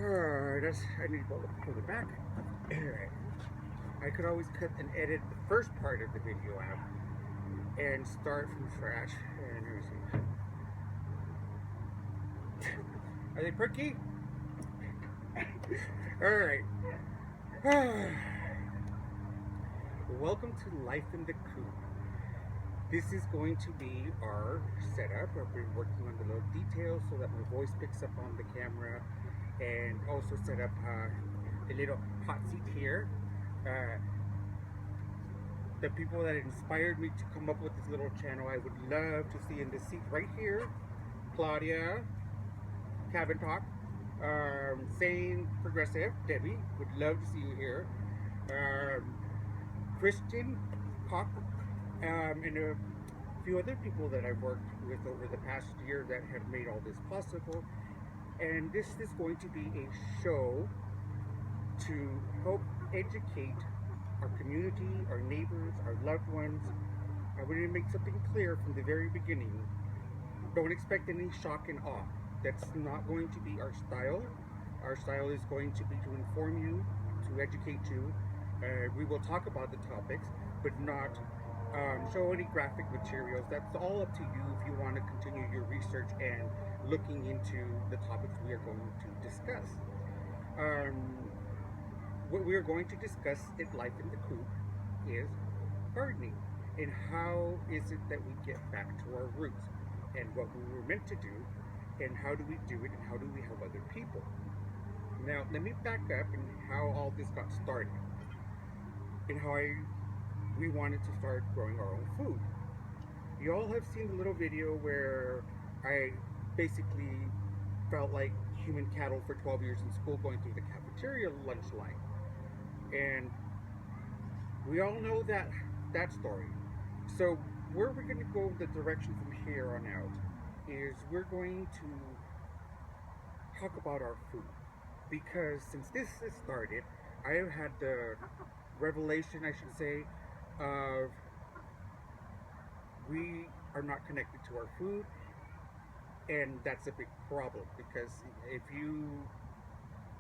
I need to go to the back. Alright. I could always cut and edit the first part of the video out and start from scratch. And let me see. Are they perky? Alright. Welcome to Life in the Coop. This is going to be our setup. I've been working on the little details so that my voice picks up on the camera, and also set up a little hot seat here. The people that inspired me to come up with this little channel, I would love to see in this seat right here: Claudia, Cabin Talk, Sane Progressive, Debbie, would love to see you here. Christian, Pop, and a few other people that I've worked with over the past year that have made all this possible. And this is going to be a show to help educate our community, our neighbors, our loved ones. I want to make something clear from the very beginning. Don't expect any shock and awe. That's not going to be our style. Our style is going to be to inform you, to educate you. We will talk about the topics, but not show any graphic materials. That's all up to you if you want to continue your research and looking into the topics we are going to discuss. What we are going to discuss in Life in the Coop is gardening, and how is it that we get back to our roots and what we were meant to do, and how do we do it, and how do we help other people. Now, let me back up and how all this got started, and how we wanted to start growing our own food. You all have seen the little video where I basically felt like human cattle for 12 years in school, going through the cafeteria lunch line. And we all know that story. So where we're going to go, the direction from here on out, is we're going to talk about our food. Because since this has started, I have had the revelation, I should say, of we are not connected to our food. And that's a big problem, because if you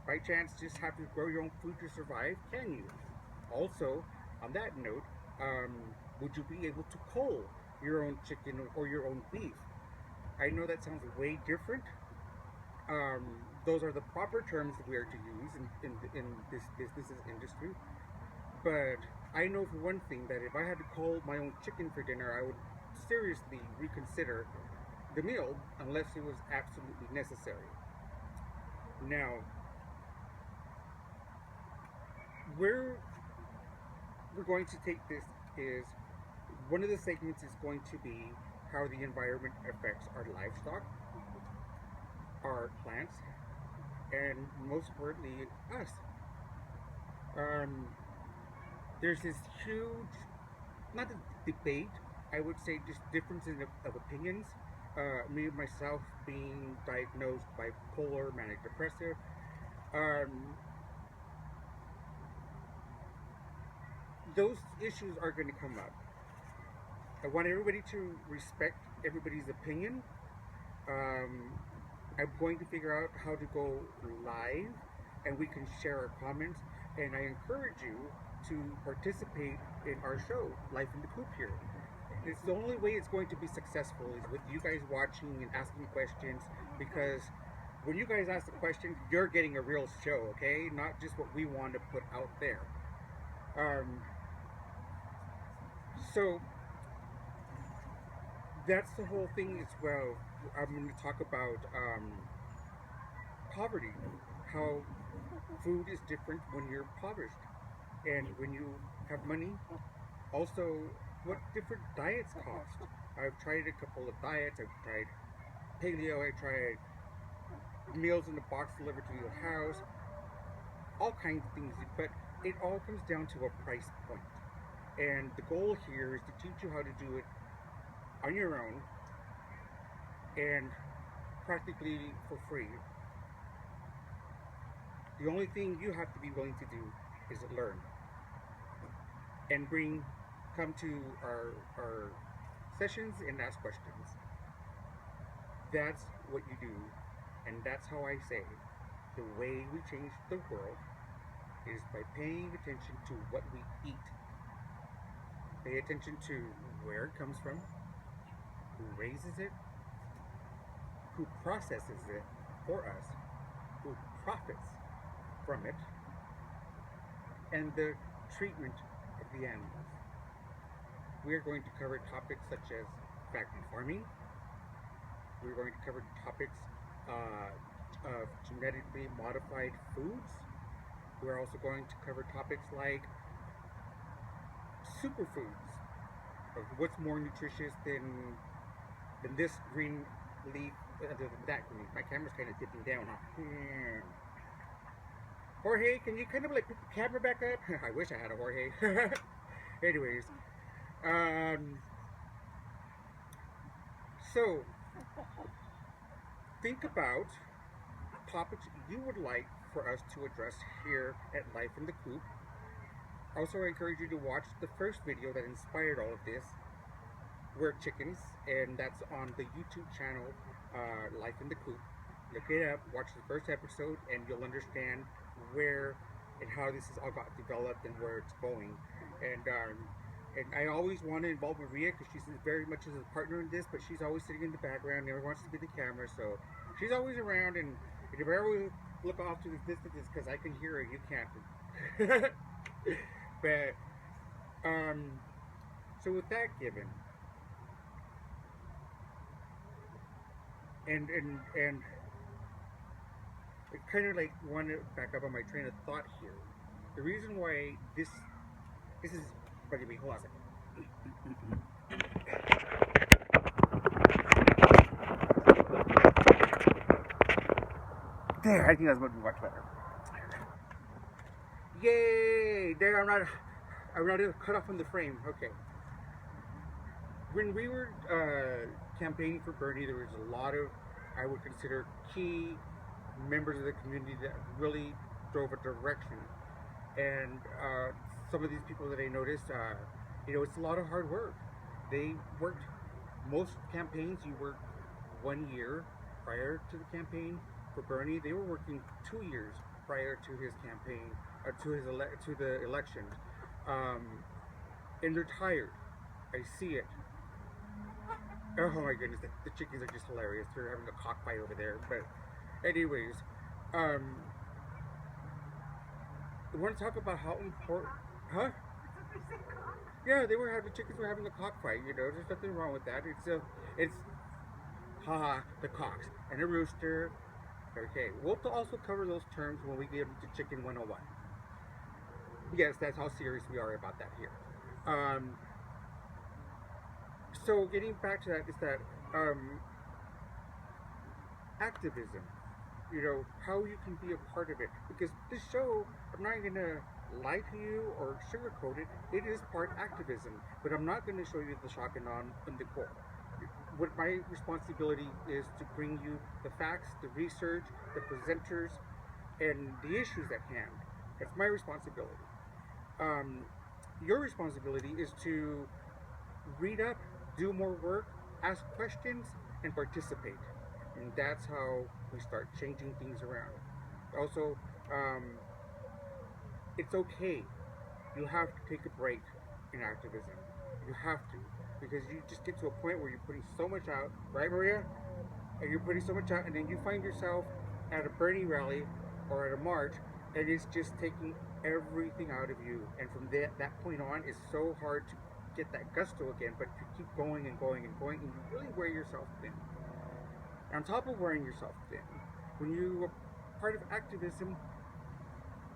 by chance just have to grow your own food to survive, can you? Also, on that note, would you be able to cull your own chicken or your own beef? I know that sounds way different. Those are the proper terms that we are to use in this business industry. But I know for one thing that if I had to cull my own chicken for dinner, I would seriously reconsider the meal unless it was absolutely necessary. Now, where we're going to take this is, one of the segments is going to be how the environment affects our livestock, our plants, and most importantly, us. There's this huge, not a debate, I would say just difference of opinions. Me myself being diagnosed bipolar, manic depressive. Those issues are going to come up. I want everybody to respect everybody's opinion. I'm going to figure out how to go live, and we can share our comments. And I encourage you to participate in our show, Life in the Coop here. It's the only way it's going to be successful is with you guys watching and asking questions, because when you guys ask the questions, you're getting a real show, okay? Not just what we want to put out there. So that's the whole thing as well. I'm going to talk about poverty, how food is different when you're impoverished and when you have money. Also, what different diets cost. I've tried a couple of diets. I've tried paleo. I tried meals in a box delivered to your house. All kinds of things, but it all comes down to a price point. And the goal here is to teach you how to do it on your own and practically for free. The only thing you have to be willing to do is learn and come to our sessions and ask questions. That's what you do, and that's how I say the way we change the world is by paying attention to what we eat. Pay attention to where it comes from, who raises it, who processes it for us, who profits from it, and the treatment of the animals. We are going to cover topics such as factory farming. We're going to cover topics of genetically modified foods. We're also going to cover topics like superfoods, of what's more nutritious than this green leaf, than that green leaf. My camera's kind of dipping down, huh? Jorge, can you kind of like put the camera back up? I wish I had a Jorge. Anyways, so think about topics you would like for us to address here at Life in the Coop. Also, I encourage you to watch the first video that inspired all of this. We're chickens, and that's on the YouTube channel, Life in the Coop. Look it up, watch the first episode, and you'll understand where and how this has all got developed and where it's going. And I always want to involve Maria because she's very much as a partner in this, but she's always sitting in the background, never wants to be the camera, so she's always around. And if I ever look off to the distance, it's because I can hear her, you can't. But so with that given, and I kind of like want to back up on my train of thought here. The reason why this is, buddy, wait, hold on a second. There, I think that's going to be much better. Yay! There, I'm not cut off on the frame. Okay. When we were campaigning for Bernie, there was a lot of, I would consider, key members of the community that really drove a direction. And some of these people that I noticed, it's a lot of hard work. They worked, most campaigns, you work 1 year prior to the campaign. For Bernie, they were working 2 years prior to his campaign, to the election. And they're tired. I see it. Oh my goodness, the chickens are just hilarious. They're having a cockfight over there. But anyways, I want to talk about how important, huh? Yeah, the chickens were having a cockfight, there's nothing wrong with that. It's the cocks and a rooster. Okay, we'll also cover those terms when we get into Chicken 101. Yes, that's how serious we are about that here. So getting back to that is that activism, how you can be a part of it. Because this show, I'm not going to lie to you or sugarcoat it. It is part activism, but I'm not going to show you the shock and awe and the core. What my responsibility is to bring you the facts, the research, the presenters, and the issues at hand. That's my responsibility. Your responsibility is to read up, do more work, ask questions, and participate. And that's how we start changing things around. Also, it's okay. You have to take a break in activism. You have to. Because you just get to a point where you're putting so much out, right, Maria? And you're putting so much out, and then you find yourself at a Bernie rally or at a march, and it's just taking everything out of you. And from that point on, it's so hard to get that gusto again, but you keep going and going and going, and you really wear yourself thin. And on top of wearing yourself thin, when you are part of activism,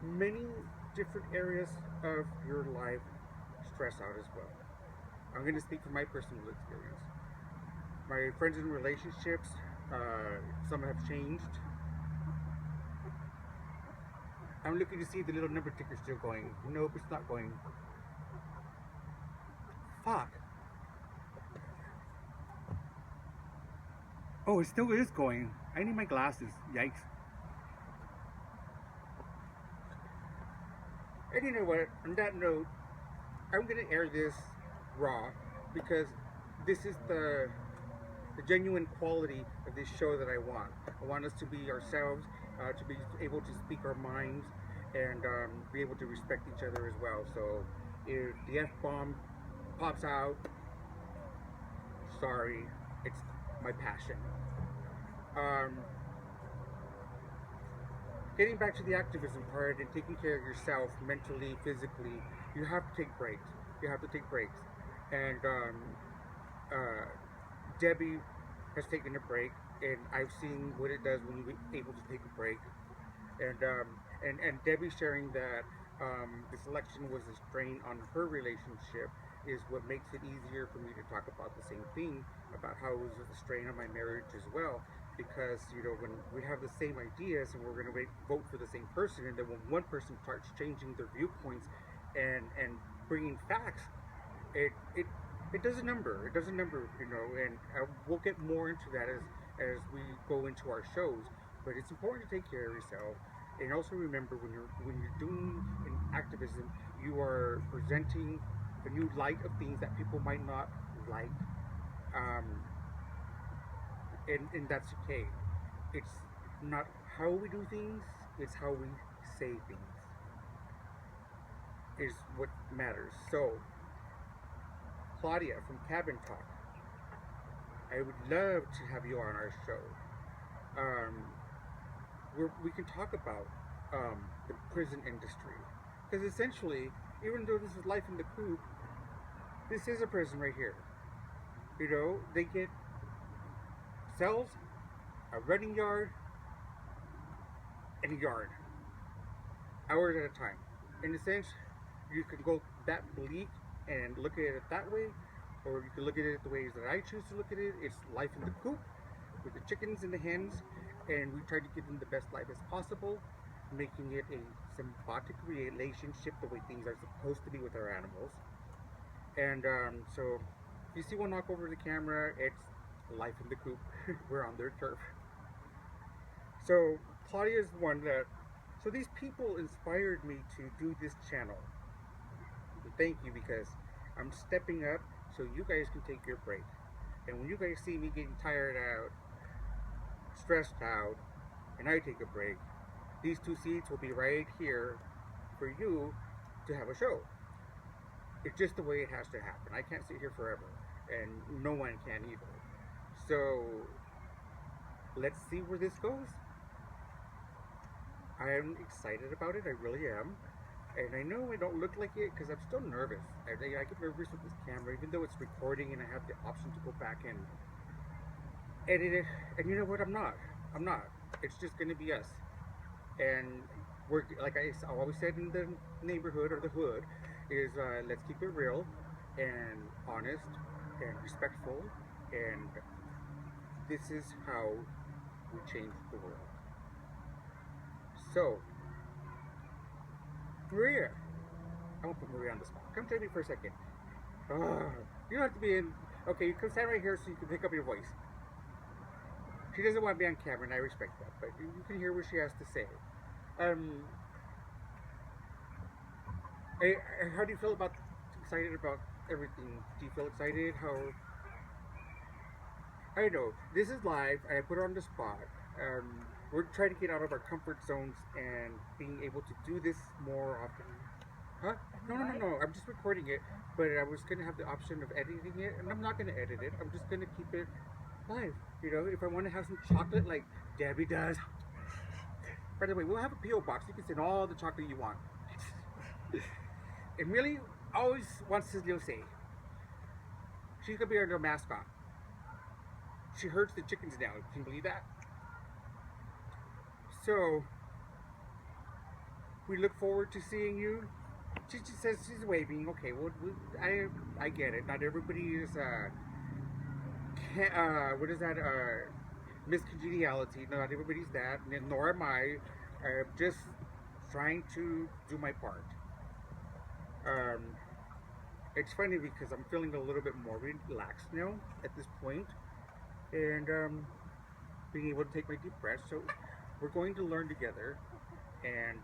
many different areas of your life stress out as well. I'm going to speak from my personal experience. My friends and relationships, some have changed. I'm looking to see if the little number ticker's still going. Nope, it's not going. Fuck. Oh, it still is going. I need my glasses. Yikes. And you know what? On that note, I'm going to air this raw because this is the the genuine quality of this show that I want. I want us to be ourselves, to be able to speak our minds, and be able to respect each other as well. So if the F bomb pops out, sorry, it's my passion. Um, Getting back to the activism part and taking care of yourself mentally, physically, you have to take breaks. You have to take breaks. And uh, Debbie has taken a break, and I've seen what it does when you're able to take a break. And Debbie sharing that this election was a strain on her relationship is what makes it easier for me to talk about the same thing, about how it was a strain on my marriage as well, because when we have the same ideas and we're going to vote for the same person, and then when one person starts changing their viewpoints and bringing facts, it it it does a number. It does a number, and we'll get more into that as we go into our shows. But it's important to take care of yourself, and also remember when you're doing an activism, you are presenting a new light of things that people might not like, um, and that's okay. It's not how we do things; it's how we say things is what matters. So, Claudia from Cabin Talk, I would love to have you on our show. Um, we can talk about the prison industry, because essentially, even though this is life in the coop, this is a prison right here. They get cells, a running yard, and a yard, hours at a time. In a sense, you can go that bleak and look at it that way, or you can look at it the ways that I choose to look at it. It's life in the coop with the chickens and the hens, and we try to give them the best life as possible, making it a symbiotic relationship the way things are supposed to be with our animals. And so, if you see one knock over the camera, it's life in the coop. We're on their turf. So Claudia is the one that. So these people inspired me to do this channel. And thank you, because I'm stepping up so you guys can take your break. And when you guys see me getting tired out, stressed out, and I take a break, these two seats will be right here for you to have a show. It's just the way it has to happen. I can't sit here forever, and no one can either. So let's see where this goes. I am excited about it. I really am. And I know I don't look like it because I'm still nervous. I get nervous with this camera, even though it's recording and I have the option to go back and edit it. And you know what? I'm not. I'm not. It's just going to be us. And we're, like I always said in the neighborhood or the hood, is let's keep it real and honest and respectful. And this is how we change the world. So, Maria, I won't put Maria on the spot. Come join me for a second. You don't have to be in. Okay, you come stand right here so you can pick up your voice. She doesn't want to be on camera, and I respect that, but you can hear what she has to say. How do you feel excited about everything? Do you feel excited? I don't know. This is live. I put her on the spot. We're trying to get out of our comfort zones and being able to do this more often. Huh? No. I'm just recording it, but I was going to have the option of editing it, and I'm not going to edit it. I'm just going to keep it live. If I want to have some chocolate like Debbie does. By the way, we'll have a P.O. box. You can send all the chocolate you want. And really always wants to say, she's going to be our little mascot. She herds the chickens now. Can you believe that? So, we look forward to seeing you. She just says she's waving. Okay, well, I get it. Not everybody is, what is that, miscongeniality. Not everybody's that, nor am I. I'm just trying to do my part. It's funny because I'm feeling a little bit more relaxed now at this point, and being able to take my deep breaths. So we're going to learn together, and